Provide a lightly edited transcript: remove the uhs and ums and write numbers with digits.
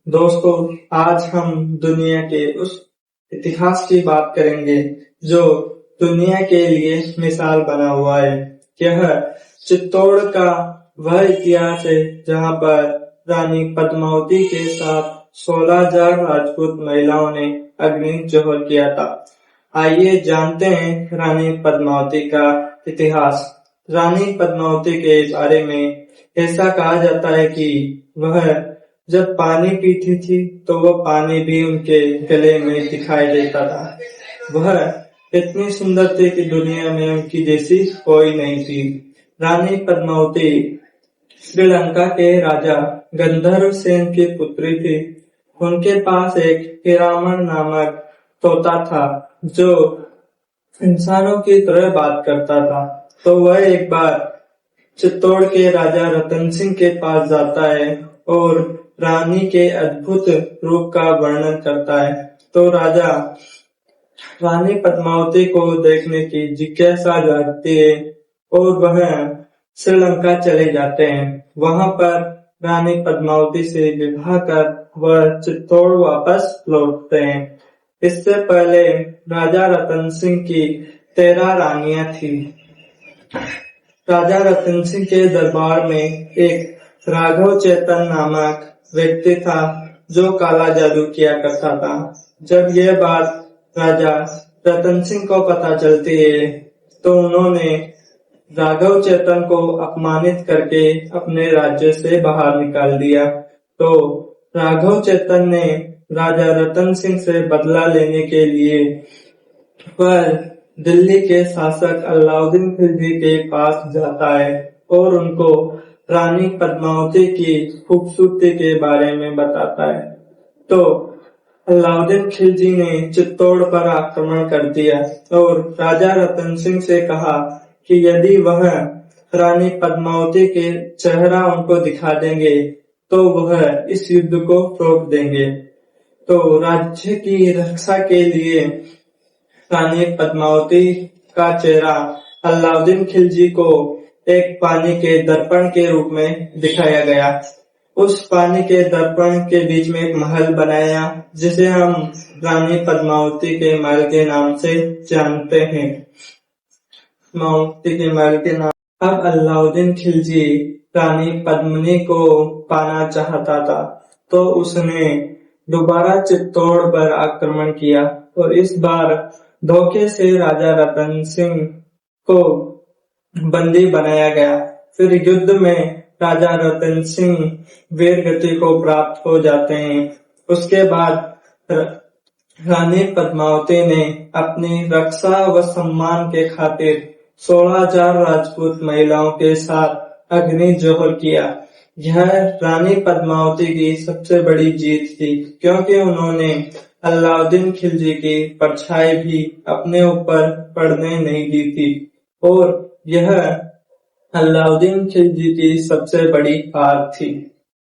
दोस्तों, आज हम दुनिया के उस इतिहास की बात करेंगे जो दुनिया के लिए मिसाल बना हुआ है। यह चित्तौड़ का वह इतिहास है जहां पर रानी पद्मावती के साथ 16,000 राजपूत महिलाओं ने अग्नि जौहर किया था। आइए जानते हैं रानी पद्मावती का इतिहास। रानी पद्मावती के बारे में ऐसा कहा जाता है कि वह जब पानी पीती थी तो वह पानी भी उनके गले में दिखाई देता था। वह इतनी सुंदर थी कि दुनिया में उनकी जैसी कोई नहीं थी। रानी पद्मावती श्रीलंका के राजा गंधर्व सेन की पुत्री थी। उनके पास एक हिरामण नामक तोता था जो इंसानों की तरह बात करता था। तो वह एक बार चित्तौड़ के राजा रतन सिंह के पास जाता है और रानी के अद्भुत रूप का वर्णन करता है। तो राजा रानी पद्मावती को देखने की जिज्ञासा जागती है और वह श्रीलंका चले जाते हैं। वहां पर रानी पद्मावती से विवाह कर वह चित्तौड़ वापस लौटते हैं। इससे पहले राजा रतन सिंह की 13 रानियां थी। राजा रतन सिंह के दरबार में एक राघव चेतन नामक व्यक्ति था जो काला जादू किया करता था। जब यह बात राजा रतन सिंह को पता चलती है तो उन्होंने राघव चेतन को अपमानित करके अपने राज्य से बाहर निकाल दिया। तो राघव चेतन ने राजा रतन सिंह से बदला लेने के लिए वह दिल्ली के शासक अलाउद्दीन खिलजी के पास जाता है और उनको रानी पद्मावती की खूबसूरती के बारे में बताता है। तो अलाउद्दीन खिलजी ने चित्तौड़ पर आक्रमण कर दिया और राजा रतन सिंह से कहा कि यदि वह रानी पद्मावती के चेहरा उनको दिखा देंगे तो वह इस युद्ध को रोक देंगे। तो राज्य की रक्षा के लिए रानी पद्मावती का चेहरा अलाउद्दीन खिलजी को एक पानी के दर्पण के रूप में दिखाया गया। उस पानी के दर्पण के बीच में एक महल बनाया जिसे हम रानी पद्मावती के महल के नाम से जानते हैं। पद्मावती के महल के नाम। अब अलाउद्दीन खिलजी रानी पद्मिनी को पाना चाहता था तो उसने दोबारा चित्तौड़ पर आक्रमण किया और इस बार धोखे से राजा रतन सिंह को बंदी बनाया गया। फिर युद्ध में राजा रतन सिंह वीरगति को प्राप्त हो जाते हैं। उसके बाद रानी पद्मावती ने अपनी रक्षा व सम्मान के खातिर 16,000 राजपूत महिलाओं के साथ अग्नि जौहर किया। यह रानी पद्मावती की सबसे बड़ी जीत थी क्योंकि उन्होंने अलाउद्दीन खिलजी की परछाई भी अपने ऊपर पड़ने नहीं दी थी और यह अलाउद्दीन खिलजी की सबसे बड़ी हार थी।